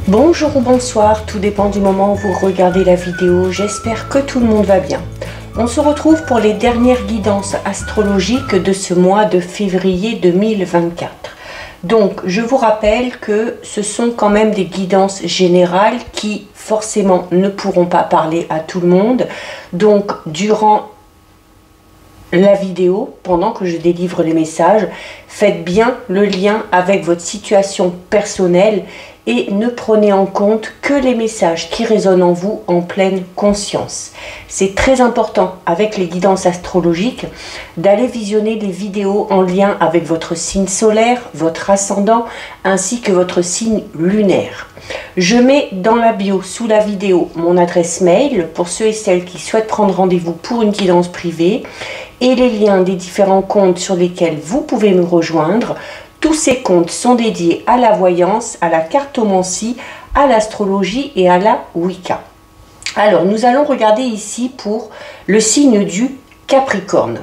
Bonjour ou bonsoir, tout dépend du moment où vous regardez la vidéo, j'espère que tout le monde va bien. On se retrouve pour les dernières guidances astrologiques de ce mois de février 2024. Donc je vous rappelle que ce sont quand même des guidances générales qui forcément ne pourront pas parler à tout le monde. Donc durant la vidéo, pendant que je délivre les messages, faites bien le lien avec votre situation personnelle et ne prenez en compte que les messages qui résonnent en vous en pleine conscience. C'est très important avec les guidances astrologiques d'aller visionner des vidéos en lien avec votre signe solaire, votre ascendant ainsi que votre signe lunaire. Je mets dans la bio sous la vidéo mon adresse mail pour ceux et celles qui souhaitent prendre rendez-vous pour une guidance privée et les liens des différents comptes sur lesquels vous pouvez me rejoindre. Tous ces comptes sont dédiés à la voyance, à la cartomancie, à l'astrologie et à la Wicca. Alors, nous allons regarder ici pour le signe du Capricorne.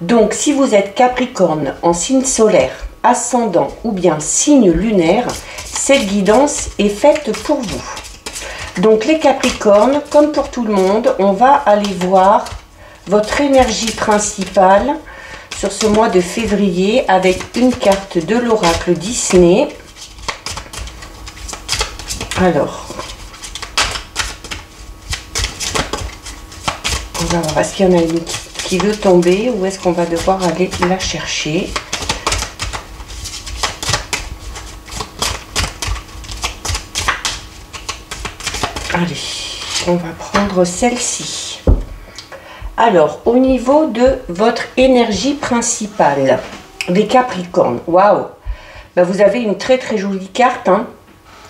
Donc, si vous êtes Capricorne en signe solaire, ascendant ou bien signe lunaire, cette guidance est faite pour vous. Donc, les Capricornes, comme pour tout le monde, on va aller voir votre énergie principale sur ce mois de février avec une carte de l'oracle Disney. Alors, on va voir, est-ce qu'il y en a une qui veut tomber ou est-ce qu'on va devoir aller la chercher? Allez, on va prendre celle-ci. Alors, au niveau de votre énergie principale, les Capricornes, waouh, ben vous avez une très jolie carte, hein,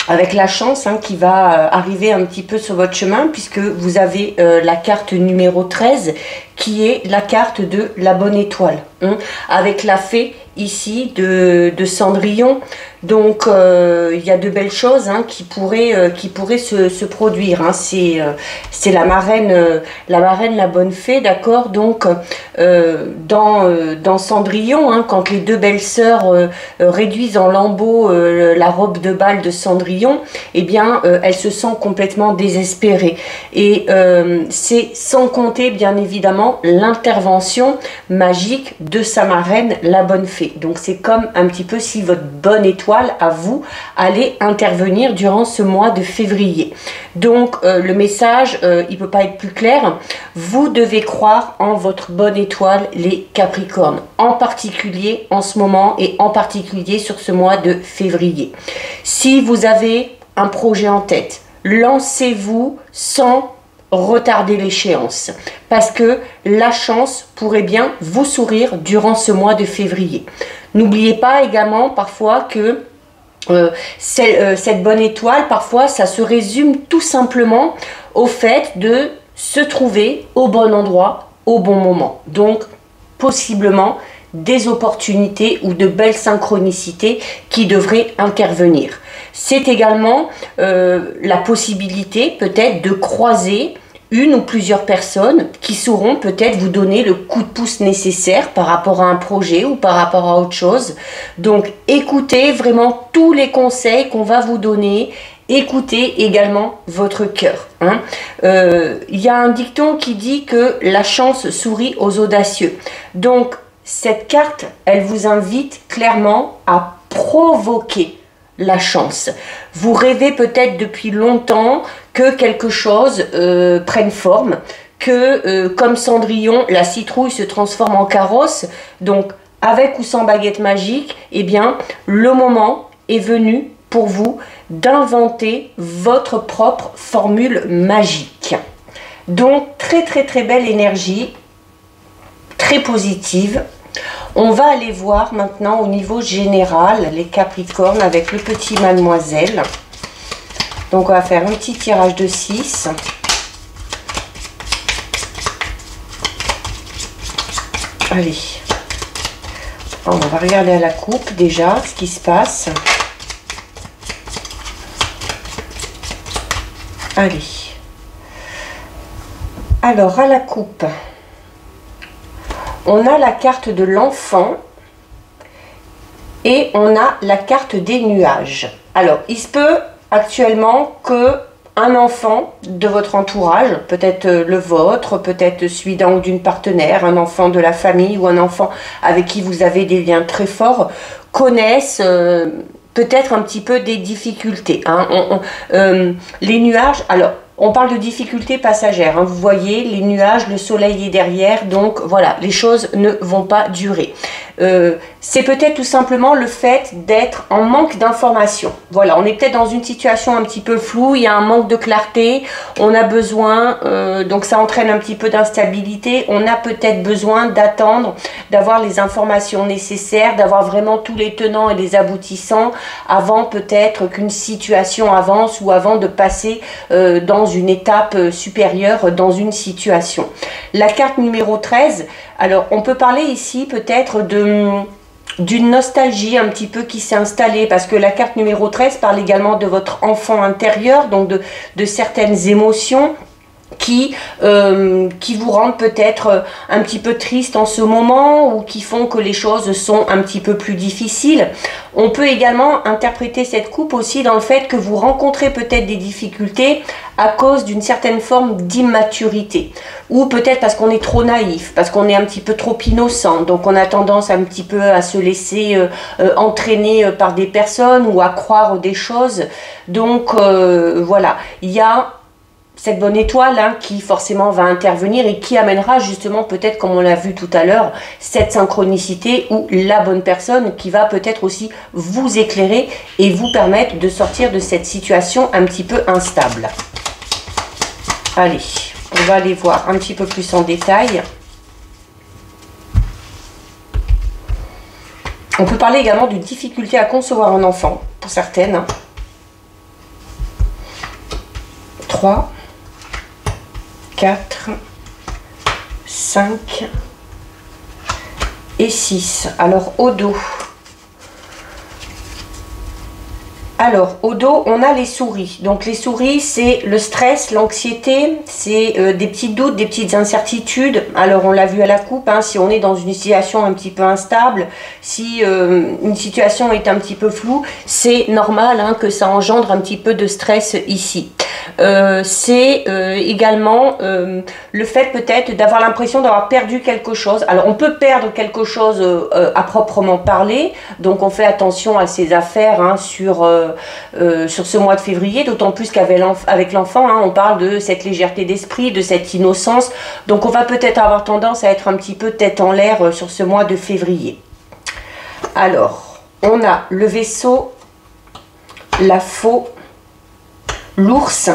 avec la chance qui va arriver un petit peu sur votre chemin, puisque vous avez la carte numéro 13, qui est la carte de la bonne étoile, hein, avec la fée ici de Cendrillon. Donc il y a de belles choses qui pourraient se produire, hein. C'est la marraine la bonne fée, d'accord. Donc dans Cendrillon, quand les deux belles sœurs réduisent en lambeaux la robe de bal de Cendrillon, eh bien elle se sent complètement désespérée, et c'est sans compter bien évidemment l'intervention magique de sa marraine la bonne fée. Donc c'est comme un petit peu si votre bonne étoile à vous allait intervenir durant ce mois de février. Donc le message il peut pas être plus clair, vous devez croire en votre bonne étoile les Capricornes, en particulier en ce moment et en particulier sur ce mois de février. Si vous avez un projet en tête, lancez-vous sans retarder l'échéance, parce que la chance pourrait bien vous sourire durant ce mois de février. N'oubliez pas également parfois que cette bonne étoile, parfois ça se résume tout simplement au fait de se trouver au bon endroit au bon moment. Donc possiblement des opportunités ou de belles synchronicités qui devraient intervenir. C'est également la possibilité peut-être de croiser une ou plusieurs personnes qui sauront peut-être vous donner le coup de pouce nécessaire par rapport à un projet ou par rapport à autre chose. Donc écoutez vraiment tous les conseils qu'on va vous donner. Écoutez également votre cœur. Il y a un dicton qui dit que la chance sourit aux audacieux. Donc cette carte, elle vous invite clairement à provoquer la chance. Vous rêvez peut-être depuis longtemps que quelque chose prenne forme, que comme Cendrillon, la citrouille se transforme en carrosse. Donc avec ou sans baguette magique, eh bien le moment est venu pour vous d'inventer votre propre formule magique. Donc très belle énergie, très positive. On va aller voir maintenant au niveau général les Capricornes avec le petit Mademoiselle. Donc on va faire un petit tirage de 6. Allez. On va regarder à la coupe déjà ce qui se passe. Allez. Alors à la coupe, on a la carte de l'enfant et on a la carte des nuages. Alors, il se peut actuellement que un enfant de votre entourage, peut-être le vôtre, peut-être celui d'un ou d'une partenaire, un enfant de la famille ou un enfant avec qui vous avez des liens très forts, connaissent peut-être un petit peu des difficultés. Hein. Les nuages, alors on parle de difficultés passagères, hein. Vous voyez, les nuages, le soleil est derrière, donc voilà, les choses ne vont pas durer. C'est peut-être tout simplement le fait d'être en manque d'informations. Voilà, on est peut-être dans une situation un petit peu floue, il y a un manque de clarté, on a besoin, donc ça entraîne un petit peu d'instabilité, on a peut-être besoin d'attendre, d'avoir les informations nécessaires, d'avoir vraiment tous les tenants et les aboutissants avant peut-être qu'une situation avance ou avant de passer dans une étape supérieure dans une situation. La carte numéro 13, alors on peut parler ici peut-être d'une nostalgie un petit peu qui s'est installée, parce que la carte numéro 13 parle également de votre enfant intérieur, donc de certaines émotions qui vous rendent peut-être un petit peu triste en ce moment, ou qui font que les choses sont un petit peu plus difficiles. On peut également interpréter cette coupe aussi dans le fait que vous rencontrez peut-être des difficultés à cause d'une certaine forme d'immaturité, ou peut-être parce qu'on est trop naïf, parce qu'on est un petit peu trop innocent, donc on a tendance un petit peu à se laisser entraîner par des personnes ou à croire des choses. Donc voilà, il y a cette bonne étoile hein, qui forcément va intervenir et qui amènera justement peut-être, comme on l'a vu tout à l'heure, cette synchronicité ou la bonne personne qui va peut-être aussi vous éclairer et vous permettre de sortir de cette situation un petit peu instable. Allez, on va aller voir un petit peu plus en détail. On peut parler également de difficulté à concevoir un enfant, pour certaines. 3, 4, 5 et 6. Alors au dos. Alors au dos, on a les souris. Donc les souris, c'est le stress, l'anxiété, c'est des petits doutes, des petites incertitudes. Alors on l'a vu à la coupe, hein, si on est dans une situation un petit peu instable, si une situation est un petit peu floue, c'est normal hein, que ça engendre un petit peu de stress ici. C'est également le fait peut-être d'avoir l'impression d'avoir perdu quelque chose. Alors on peut perdre quelque chose à proprement parler, donc on fait attention à ses affaires hein, sur ce mois de février, d'autant plus qu'avec l'enfant, hein, on parle de cette légèreté d'esprit, de cette innocence, donc on va peut-être avoir tendance à être un petit peu tête en l'air sur ce mois de février. Alors, on a le vaisseau, la faux, l'ours,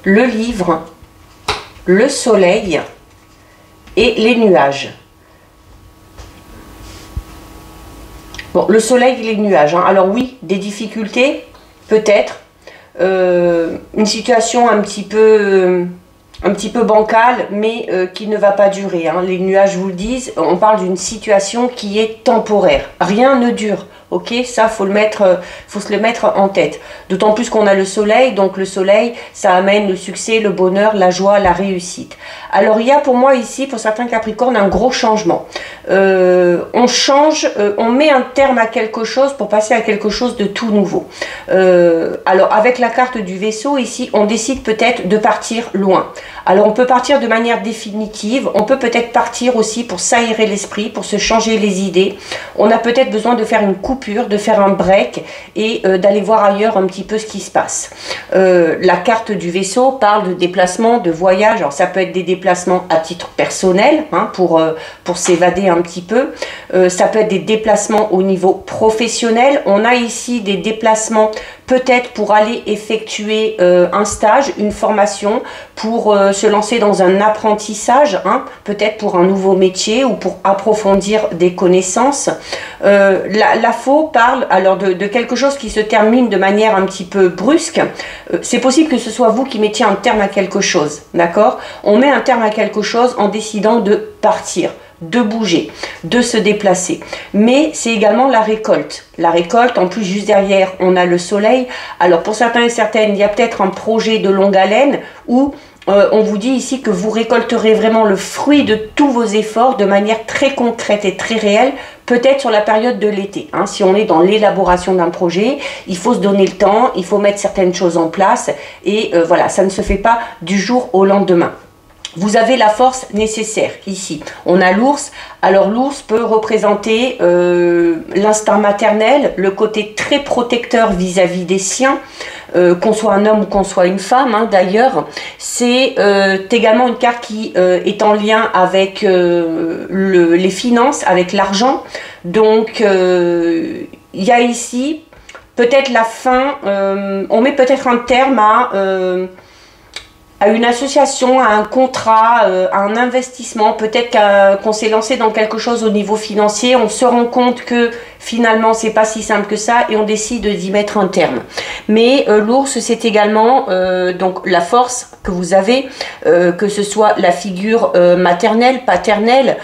le livre, le soleil et les nuages. Bon, le soleil et les nuages. Hein. Alors oui, des difficultés, peut-être. Une situation un petit peu bancale, mais qui ne va pas durer. Hein. Les nuages vous le disent, on parle d'une situation qui est temporaire. Rien ne dure. Ok, ça faut se le mettre en tête. D'autant plus qu'on a le soleil, donc le soleil, ça amène le succès, le bonheur, la joie, la réussite. Alors il y a pour moi ici, pour certains Capricornes, un gros changement. On change, on met un terme à quelque chose pour passer à quelque chose de tout nouveau. Alors avec la carte du vaisseau ici, on décide peut-être de partir loin. Alors on peut partir de manière définitive, on peut peut-être partir aussi pour s'aérer l'esprit, pour se changer les idées. On a peut-être besoin de faire une coupure, de faire un break et d'aller voir ailleurs un petit peu ce qui se passe. La carte du vaisseau parle de déplacement, de voyage. Alors ça peut être des déplacements à titre personnel hein, pour s'évader un petit peu. Ça peut être des déplacements au niveau professionnel. On a ici des déplacements peut-être pour aller effectuer un stage, une formation, pour se lancer dans un apprentissage, hein, peut-être pour un nouveau métier ou pour approfondir des connaissances. La faux parle alors de quelque chose qui se termine de manière un petit peu brusque. C'est possible que ce soit vous qui mettiez un terme à quelque chose, d'accord? On met un terme à quelque chose en décidant de partir, de bouger, de se déplacer. Mais c'est également la récolte. La récolte, en plus, juste derrière, on a le soleil. Alors, pour certains et certaines, il y a peut-être un projet de longue haleine où on vous dit ici que vous récolterez vraiment le fruit de tous vos efforts de manière très concrète et très réelle, peut-être sur la période de l'été. Hein. Si on est dans l'élaboration d'un projet, il faut se donner le temps, il faut mettre certaines choses en place et voilà, ça ne se fait pas du jour au lendemain. Vous avez la force nécessaire ici. On a l'ours. Alors l'ours peut représenter l'instinct maternel, le côté très protecteur vis-à-vis des siens, qu'on soit un homme ou qu'on soit une femme. Hein, d'ailleurs, c'est également une carte qui est en lien avec les finances, avec l'argent. Donc il y a ici peut-être la fin, on met peut-être un terme à une association, à un contrat, à un investissement. Peut-être qu'on s'est lancé dans quelque chose au niveau financier, on se rend compte que finalement c'est pas si simple que ça et on décide d'y mettre un terme. Mais l'ours, c'est également donc la force que vous avez, que ce soit la figure maternelle, paternelle,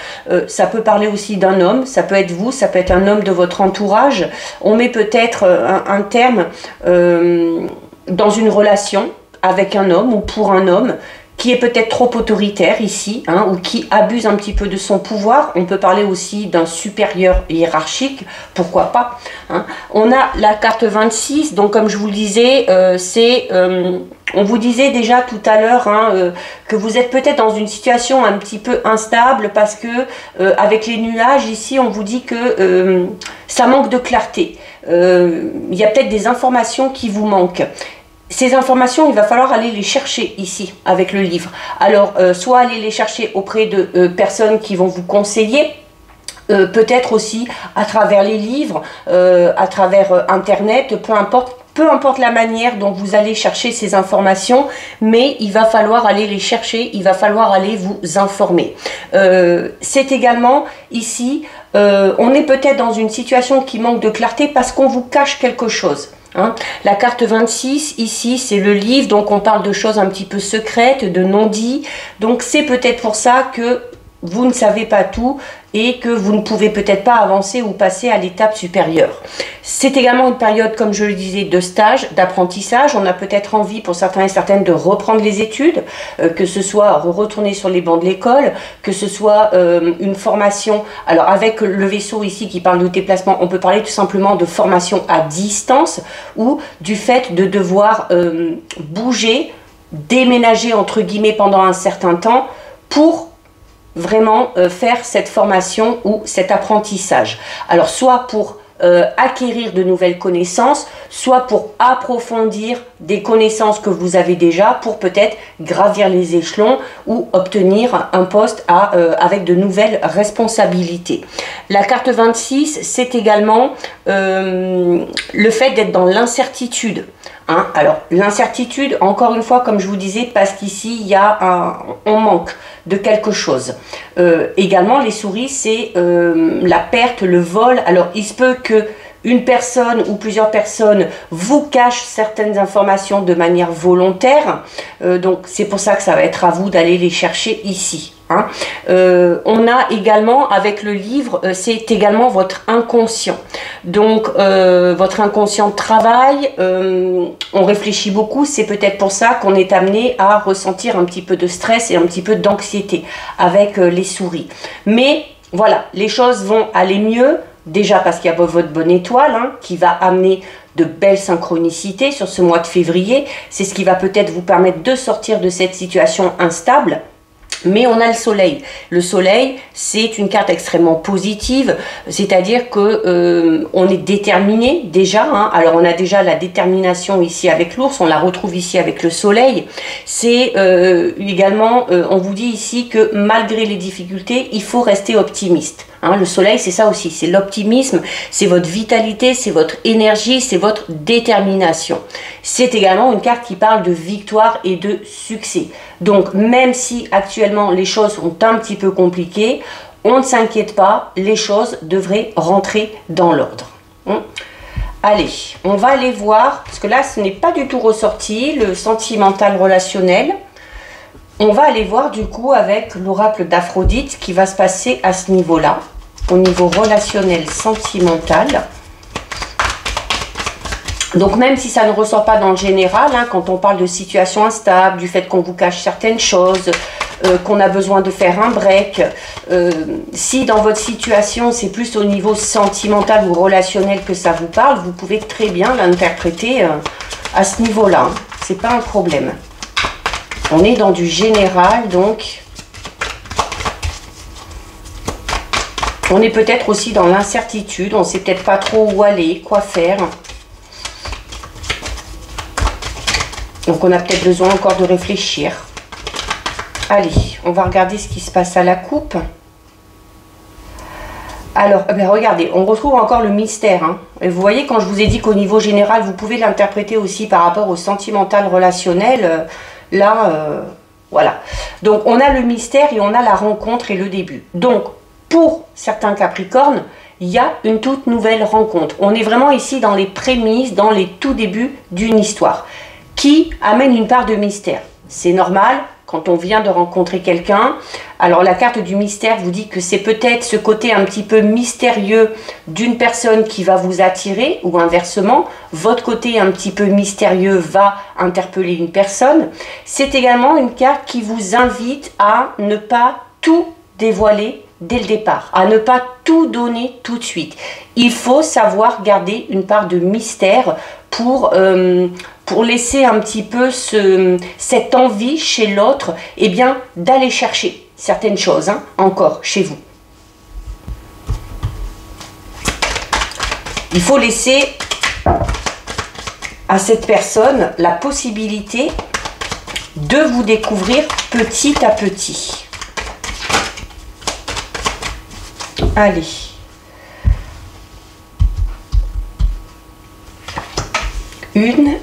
ça peut parler aussi d'un homme, ça peut être vous, ça peut être un homme de votre entourage. On met peut-être un terme dans une relation avec un homme ou pour un homme qui est peut-être trop autoritaire ici, hein, ou qui abuse un petit peu de son pouvoir. On peut parler aussi d'un supérieur hiérarchique, pourquoi pas. Hein. On a la carte 26, donc comme je vous le disais, on vous disait déjà tout à l'heure hein, que vous êtes peut-être dans une situation un petit peu instable parce que avec les nuages ici, on vous dit que ça manque de clarté. Il y a peut-être des informations qui vous manquent. Ces informations, il va falloir aller les chercher ici avec le livre. Alors, soit aller les chercher auprès de personnes qui vont vous conseiller, peut-être aussi à travers les livres, à travers Internet, peu importe la manière dont vous allez chercher ces informations, mais il va falloir aller les chercher, il va falloir aller vous informer. C'est également ici, on est peut-être dans une situation qui manque de clarté parce qu'on vous cache quelque chose. Hein. La carte 26, ici, c'est le livre, donc on parle de choses un petit peu secrètes, de non-dits. Donc c'est peut-être pour ça que vous ne savez pas tout et que vous ne pouvez peut-être pas avancer ou passer à l'étape supérieure. C'est également une période, comme je le disais, de stage, d'apprentissage. On a peut-être envie pour certains et certaines de reprendre les études, que ce soit retourner sur les bancs de l'école, que ce soit une formation. Alors avec le vaisseau ici qui parle de déplacement, on peut parler tout simplement de formation à distance ou du fait de devoir bouger, déménager entre guillemets pendant un certain temps pour vraiment faire cette formation ou cet apprentissage. Alors soit pour acquérir de nouvelles connaissances, soit pour approfondir des connaissances que vous avez déjà pour peut-être gravir les échelons ou obtenir un poste avec de nouvelles responsabilités. La carte 26, c'est également le fait d'être dans l'incertitude. Hein. Alors l'incertitude, encore une fois, comme je vous disais, parce qu'ici on manque de quelque chose. Également les souris, c'est la perte, le vol. Alors il se peut que une personne ou plusieurs personnes vous cachent certaines informations de manière volontaire, donc c'est pour ça que ça va être à vous d'aller les chercher ici. Hein. On a également avec le livre, c'est également votre inconscient. Donc votre inconscient travaille, on réfléchit beaucoup, c'est peut-être pour ça qu'on est amené à ressentir un petit peu de stress et un petit peu d'anxiété avec les souris. Mais voilà, les choses vont aller mieux, déjà parce qu'il y a votre bonne étoile hein, qui va amener de belles synchronicités sur ce mois de février. C'est ce qui va peut-être vous permettre de sortir de cette situation instable. Mais on a le soleil. Le soleil, c'est une carte extrêmement positive, c'est-à-dire que on est déterminé déjà. Hein. Alors on a déjà la détermination ici avec l'ours, on la retrouve ici avec le soleil. C'est également, on vous dit ici que malgré les difficultés, il faut rester optimiste. Hein, le soleil, c'est ça aussi, c'est l'optimisme, c'est votre vitalité, c'est votre énergie, c'est votre détermination. C'est également une carte qui parle de victoire et de succès. Donc, même si actuellement les choses sont un petit peu compliquées, on ne s'inquiète pas, les choses devraient rentrer dans l'ordre. Allez, on va aller voir, parce que là, ce n'est pas du tout ressorti, le sentimental relationnel. On va aller voir du coup avec l'oracle d'Aphrodite ce qui va se passer à ce niveau-là, au niveau relationnel sentimental. Donc même si ça ne ressort pas dans le général, hein, quand on parle de situation instable, du fait qu'on vous cache certaines choses, qu'on a besoin de faire un break, si dans votre situation c'est plus au niveau sentimental ou relationnel que ça vous parle, vous pouvez très bien l'interpréter à ce niveau-là. Hein. C'est pas un problème. On est dans du général, donc on est peut-être aussi dans l'incertitude, on ne sait peut-être pas trop où aller, quoi faire. Donc on a peut-être besoin encore de réfléchir. Allez, on va regarder ce qui se passe à la coupe. Alors, ben regardez, on retrouve encore le mystère. Hein. Et vous voyez, quand je vous ai dit qu'au niveau général, vous pouvez l'interpréter aussi par rapport au sentimental relationnel, voilà. Donc on a le mystère et on a la rencontre et le début. Donc, pour certains Capricornes, il y a une toute nouvelle rencontre. On est vraiment ici dans les prémices, dans les tout débuts d'une histoire qui amène une part de mystère. C'est normal quand on vient de rencontrer quelqu'un. Alors la carte du mystère vous dit que c'est peut-être ce côté un petit peu mystérieux d'une personne qui va vous attirer, ou inversement, votre côté un petit peu mystérieux va interpeller une personne. C'est également une carte qui vous invite à ne pas tout dévoiler dès le départ, à ne pas tout donner tout de suite. Il faut savoir garder une part de mystère pour laisser un petit peu cette envie chez l'autre, eh bien, d'aller chercher certaines choses, hein, encore chez vous. Il faut laisser à cette personne la possibilité de vous découvrir petit à petit. Allez. Une,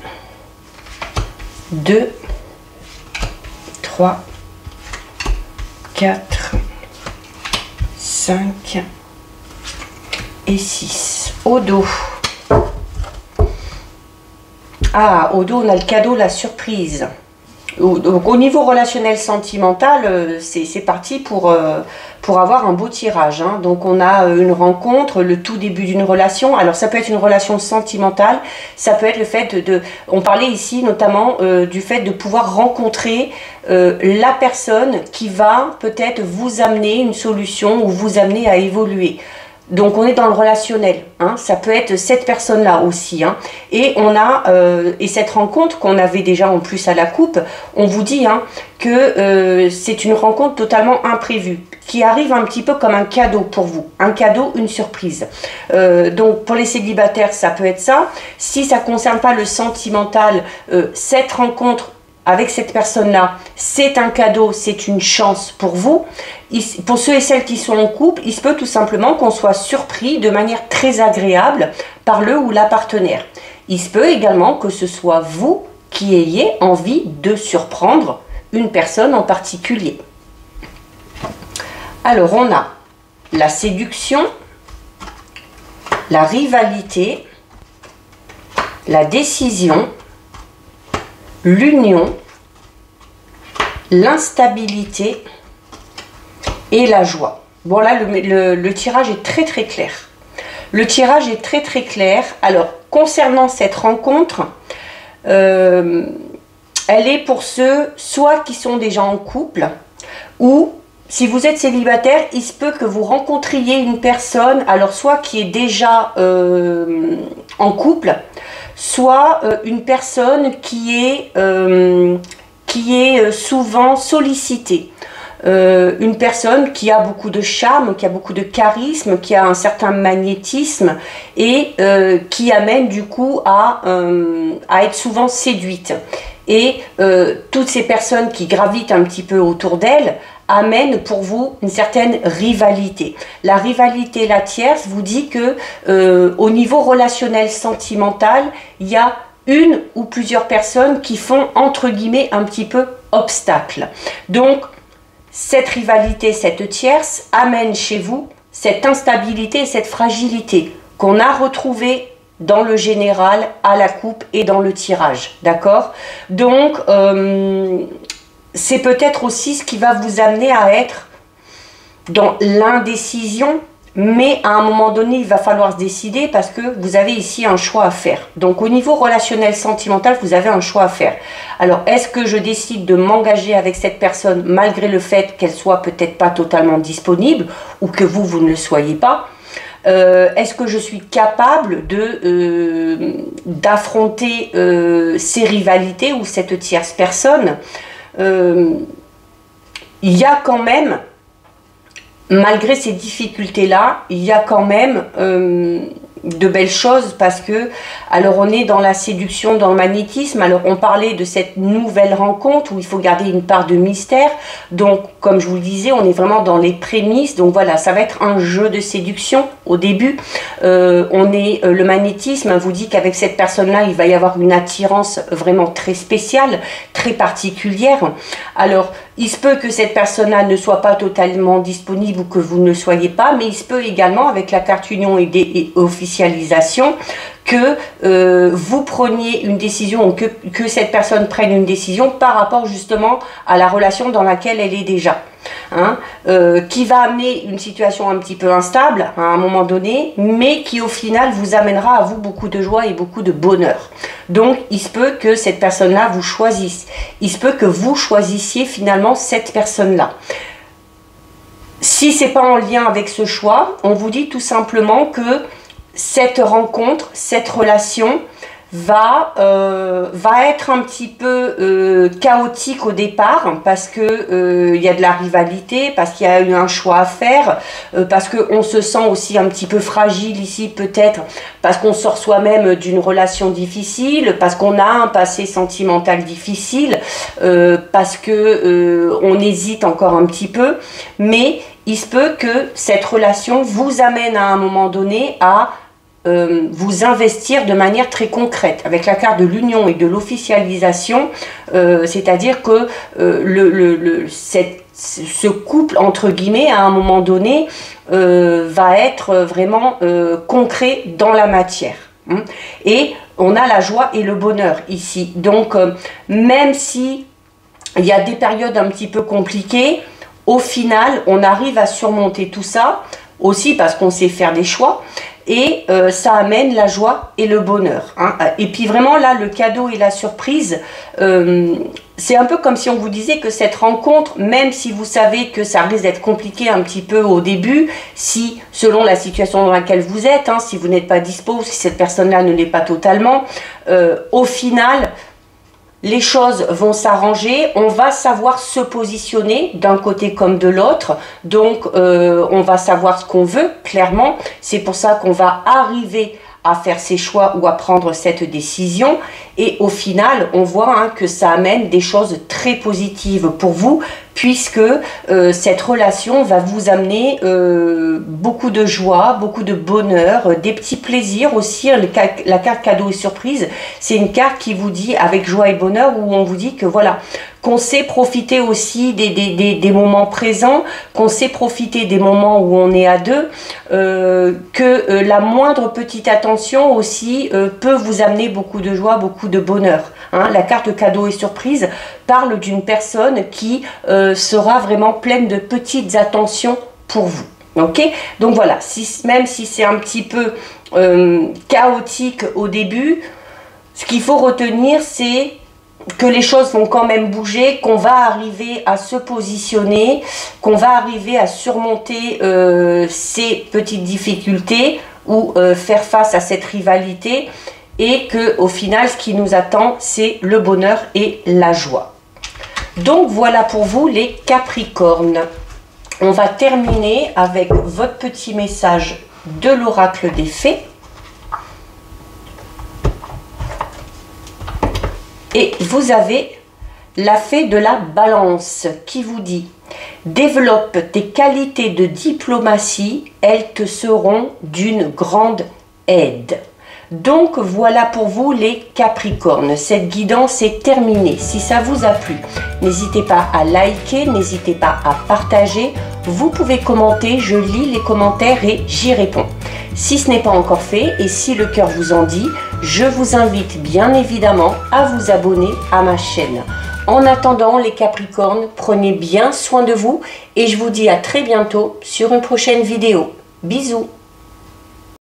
2, 3, 4, 5 et 6. Au dos. Ah, au dos, on a le cadeau, la surprise. Donc, au niveau relationnel sentimental, c'est parti pour avoir un beau tirage. Hein. Donc on a une rencontre, le tout début d'une relation. Alors ça peut être une relation sentimentale, ça peut être le fait on parlait ici notamment du fait de pouvoir rencontrer la personne qui va peut-être vous amener une solution ou vous amener à évoluer. Donc on est dans le relationnel, hein. Ça peut être cette personne-là aussi, hein. Et on a et cette rencontre qu'on avait déjà en plus à la coupe, on vous dit, hein, que c'est une rencontre totalement imprévue, qui arrive un petit peu comme un cadeau pour vous, un cadeau, une surprise. Donc pour les célibataires, ça peut être ça. Si ça ne concerne pas le sentimental, cette rencontre avec cette personne-là, c'est un cadeau, c'est une chance pour vous. Pour ceux et celles qui sont en couple, il se peut tout simplement qu'on soit surpris de manière très agréable par le ou la partenaire. Il se peut également que ce soit vous qui ayez envie de surprendre une personne en particulier. Alors on a la séduction, la rivalité, la décision, l'union, l'instabilité et la joie. Bon là, le tirage est très très clair. Le tirage est très très clair. Alors, concernant cette rencontre, elle est pour ceux soit qui sont déjà en couple, ou si vous êtes célibataire, il se peut que vous rencontriez une personne, alors soit qui est déjà en couple, soit une personne qui est souvent sollicitée. Une personne qui a beaucoup de charme, qui a beaucoup de charisme, qui a un certain magnétisme et qui amène du coup à être souvent séduite. Et toutes ces personnes qui gravitent un petit peu autour d'elle amènent pour vous une certaine rivalité. La rivalité, la tierce, vous dit que au niveau relationnel sentimental, il y a une ou plusieurs personnes qui font entre guillemets un petit peu obstacle. Donc cette rivalité, cette tierce amène chez vous cette instabilité et cette fragilité qu'on a retrouvée dans le général, à la coupe et dans le tirage, d'accord? Donc c'est peut-être aussi ce qui va vous amener à être dans l'indécision, mais à un moment donné, il va falloir se décider parce que vous avez ici un choix à faire. Donc au niveau relationnel, sentimental, vous avez un choix à faire. Alors, est-ce que je décide de m'engager avec cette personne malgré le fait qu'elle soit peut-être pas totalement disponible ou que vous ne le soyez pas? Est-ce que je suis capable d'affronter ces rivalités ou cette tierce personne? Il y a quand même, malgré ces difficultés-là, il y a quand même de belles choses parce que, alors on est dans la séduction, dans le magnétisme, alors on parlait de cette nouvelle rencontre où il faut garder une part de mystère, donc comme je vous le disais, on est vraiment dans les prémices, donc voilà, ça va être un jeu de séduction au début, le magnétisme vous dit qu'avec cette personne-là, il va y avoir une attirance vraiment très spéciale, très particulière, alors il se peut que cette personne-là ne soit pas totalement disponible ou que vous ne le soyez pas, mais il se peut également, avec la carte union et officialisation, que vous preniez une décision ou que cette personne prenne une décision par rapport justement à la relation dans laquelle elle est déjà. Hein, qui va amener une situation un petit peu instable à un moment donné, mais qui au final vous amènera à vous beaucoup de joie et beaucoup de bonheur. Donc il se peut que cette personne-là vous choisisse. Il se peut que vous choisissiez finalement cette personne-là. Si c'est pas en lien avec ce choix, on vous dit tout simplement que cette rencontre, cette relation va être un petit peu chaotique au départ parce que il y a de la rivalité, parce qu'il y a eu un choix à faire, parce qu'on se sent aussi un petit peu fragile ici peut-être, parce qu'on sort soi-même d'une relation difficile, parce qu'on a un passé sentimental difficile, parce que on hésite encore un petit peu, mais il se peut que cette relation vous amène à un moment donné à vous investir de manière très concrète avec la carte de l'union et de l'officialisation, c'est-à-dire que ce couple entre guillemets à un moment donné va être vraiment concret dans la matière, hein. Et on a la joie et le bonheur ici, donc même si il y a des périodes un petit peu compliquées, au final on arrive à surmonter tout ça aussi parce qu'on sait faire des choix. Et ça amène la joie et le bonheur, hein. Et puis vraiment là, le cadeau et la surprise, c'est un peu comme si on vous disait que cette rencontre, même si vous savez que ça risque d'être compliqué un petit peu au début, si selon la situation dans laquelle vous êtes, hein, si vous n'êtes pas dispo, si cette personne-là ne l'est pas totalement, au final, les choses vont s'arranger, on va savoir se positionner d'un côté comme de l'autre, donc on va savoir ce qu'on veut, clairement, c'est pour ça qu'on va arriver à faire ses choix ou à prendre cette décision, et au final, on voit, hein, que ça amène des choses très positives pour vous, puisque cette relation va vous amener beaucoup de joie, beaucoup de bonheur, des petits plaisirs aussi. La carte cadeau et surprise, c'est une carte qui vous dit avec joie et bonheur, où on vous dit que voilà, qu'on sait profiter aussi des moments présents, qu'on sait profiter des moments où on est à deux, que la moindre petite attention aussi peut vous amener beaucoup de joie, beaucoup de bonheur, hein. La carte cadeau et surprise parle d'une personne qui sera vraiment pleine de petites attentions pour vous. Ok, donc voilà, même si c'est un petit peu chaotique au début, ce qu'il faut retenir, c'est que les choses vont quand même bouger, qu'on va arriver à se positionner, qu'on va arriver à surmonter ces petites difficultés ou faire face à cette rivalité, et que au final, ce qui nous attend, c'est le bonheur et la joie. Donc voilà pour vous les Capricornes. On va terminer avec votre petit message de l'oracle des fées. Et vous avez la fée de la balance qui vous dit: développe tes qualités de diplomatie, elles te seront d'une grande aide. Donc voilà pour vous les Capricornes, cette guidance est terminée. Si ça vous a plu, n'hésitez pas à liker, n'hésitez pas à partager, vous pouvez commenter, je lis les commentaires et j'y réponds. Si ce n'est pas encore fait et si le cœur vous en dit, je vous invite bien évidemment à vous abonner à ma chaîne. En attendant les Capricornes, prenez bien soin de vous et je vous dis à très bientôt sur une prochaine vidéo. Bisous.